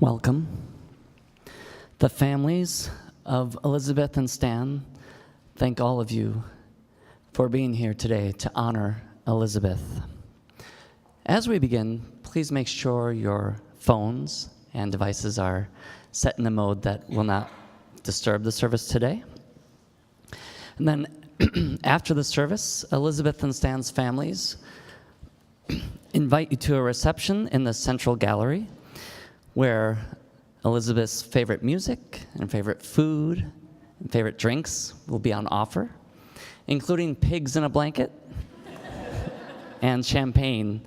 Welcome. The families of Elizabeth and Stan thank all of you for being here today to honor Elizabeth. As we begin, please make sure your phones and devices are set in a mode that will not disturb the service today. And then after the service, Elizabeth and Stan's families invite you to a reception in the central gallery where Elizabeth's favorite music and favorite food and favorite drinks will be on offer, including pigs in a blanket and champagne.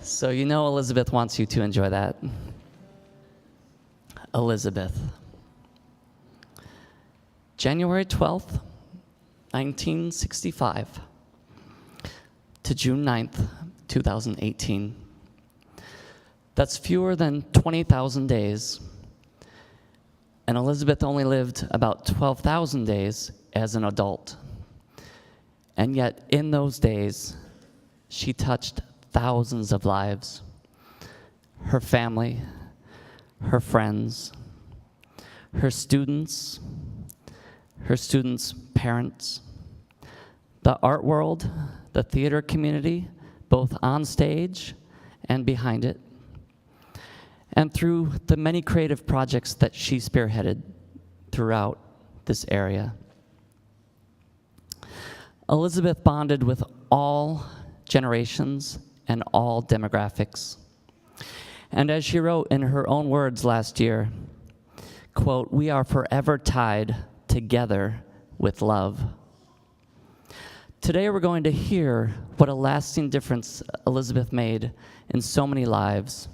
So you know Elizabeth wants you to enjoy that. Elizabeth. January 12th, 1965 to June 9th, 2018. That's fewer than 20,000 days, and Elizabeth only lived about 12,000 days as an adult. And yet, in those days, she touched thousands of lives. Her family, her friends, her students' parents, the art world, the theater community, both on stage and behind it, and through the many creative projects that she spearheaded throughout this area. Elizabeth bonded with all generations and all demographics. And as she wrote in her own words last year, quote, "We are forever tied together with love." Today we're going to hear what a lasting difference Elizabeth made in so many lives.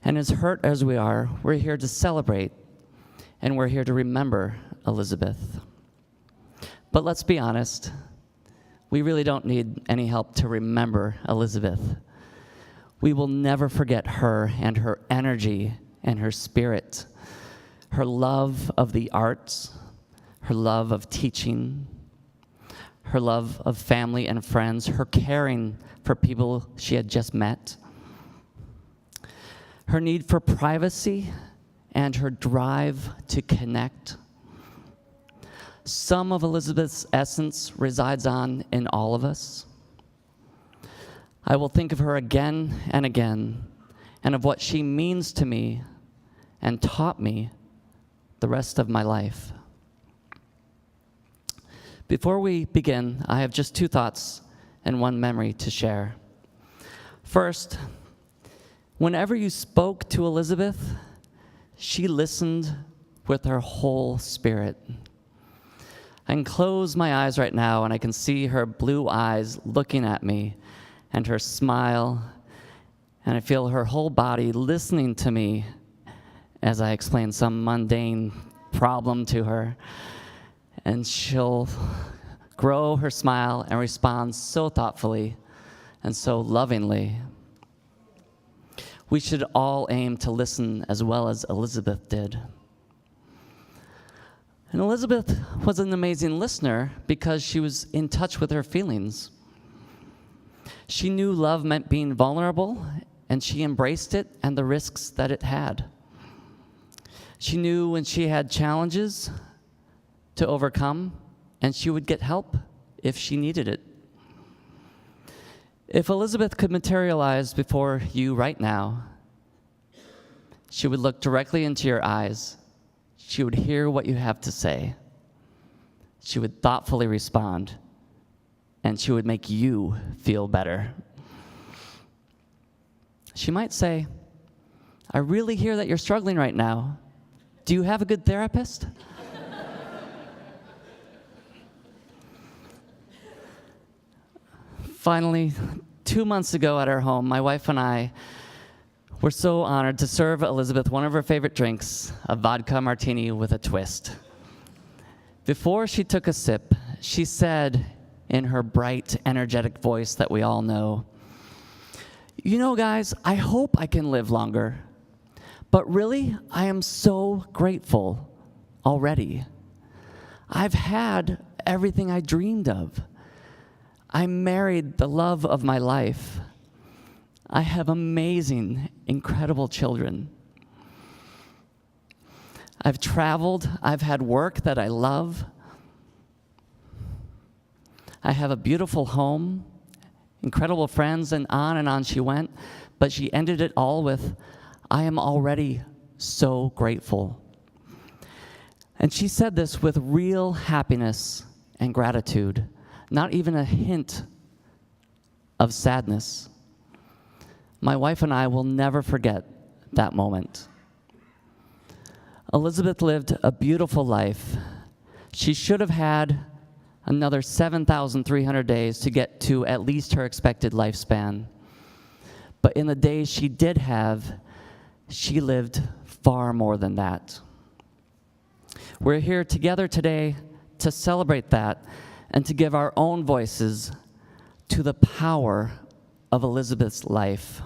And as hurt as we are, we're here to celebrate, and we're here to remember Elizabeth. But let's be honest, we really don't need any help to remember Elizabeth. We will never forget her and her energy and her spirit, her love of the arts, her love of teaching, her love of family and friends, her caring for people she had just met, her need for privacy, and her drive to connect. Some of Elizabeth's essence resides in all of us. I will think of her again and again, and of what she means to me and taught me the rest of my life. Before we begin, I have just two thoughts and one memory to share. First, whenever you spoke to Elizabeth, she listened with her whole spirit. I can close my eyes right now and I can see her blue eyes looking at me and her smile, and I feel her whole body listening to me as I explain some mundane problem to her. And she'll grow her smile and respond so thoughtfully and so lovingly. We should all aim to listen as well as Elizabeth did. And Elizabeth was an amazing listener because she was in touch with her feelings. She knew love meant being vulnerable, and she embraced it and the risks that it had. She knew when she had challenges to overcome, and she would get help if she needed it. If Elizabeth could materialize before you right now, she would look directly into your eyes. She would hear what you have to say. She would thoughtfully respond, and she would make you feel better. She might say, "I really hear that you're struggling right now. Do you have a good therapist?" Finally, 2 months ago at our home, my wife and I were so honored to serve Elizabeth one of her favorite drinks, a vodka martini with a twist. Before she took a sip, she said in her bright, energetic voice that we all know, "You know, guys, I hope I can live longer, but really, I am so grateful already. I've had everything I dreamed of. I married the love of my life. I have amazing, incredible children. I've traveled. I've had work that I love. I have a beautiful home, incredible friends, and on she went. But she ended it all with, I am already so grateful. And she said this with real happiness and gratitude, not even a hint of sadness. My wife and I will never forget that moment. Elizabeth lived a beautiful life. She should have had another 7,300 days to get to at least her expected lifespan. But in the days she did have, she lived far more than that. We're here together today to celebrate that and to give our own voices to the power of Elizabeth's life.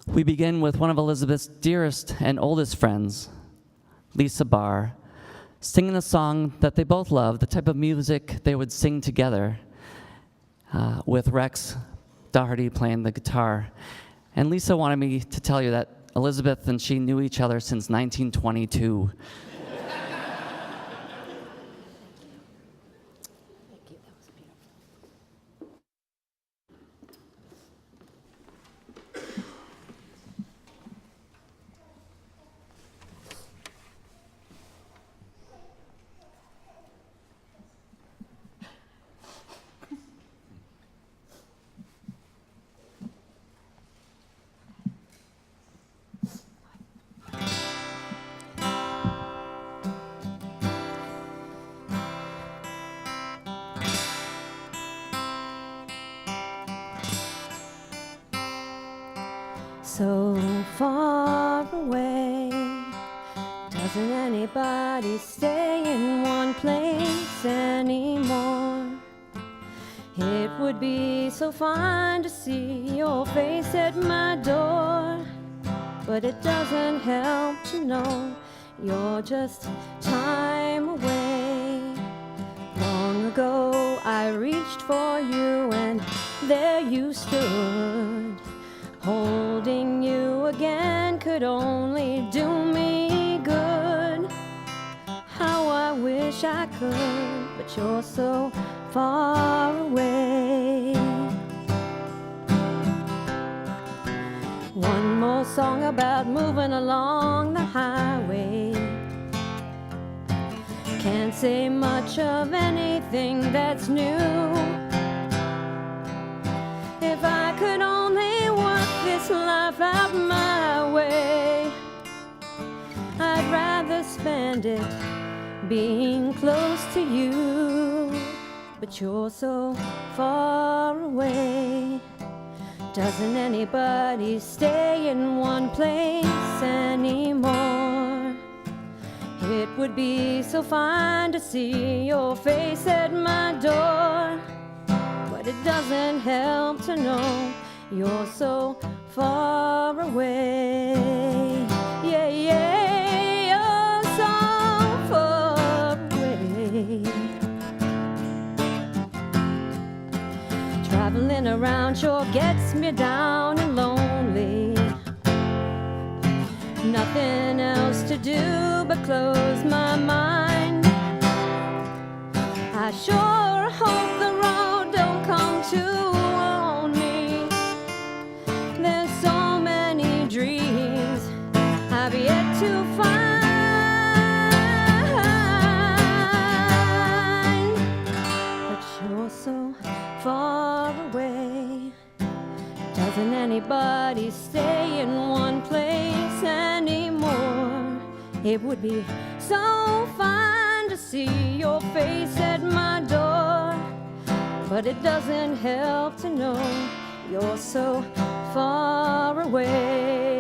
We begin with one of Elizabeth's dearest and oldest friends, Lisa Barr, singing a song that they both loved, the type of music they would sing together, with Rex Doherty playing the guitar. And Lisa wanted me to tell you that Elizabeth and she knew each other since 1922. So far away, doesn't anybody stay in one place anymore? It would be so fine to see your face at my door, but it doesn't help to know you're just time away. Long ago I reached for you and there you stood. Holding you again could only do me good. How I wish I could, but you're so far away. One more song about moving along the highway. Can't say much of anything that's new. If I could only work this life out my way, I'd rather spend it being close to you. But you're so far away. Doesn't anybody stay in one place anymore? It would be so fine to see your face at my door, but it doesn't help to know you're so far away. Yeah, yeah, you're so far away. Traveling around sure gets me down and lonely. Nothing else to do but close my mind. I sure hope the road don't come to own me. There's so many dreams I've yet to find. But you're so far away. Doesn't anybody stay in one place anymore? It would be so fine to see your face at my door, but it doesn't help to know you're so far away.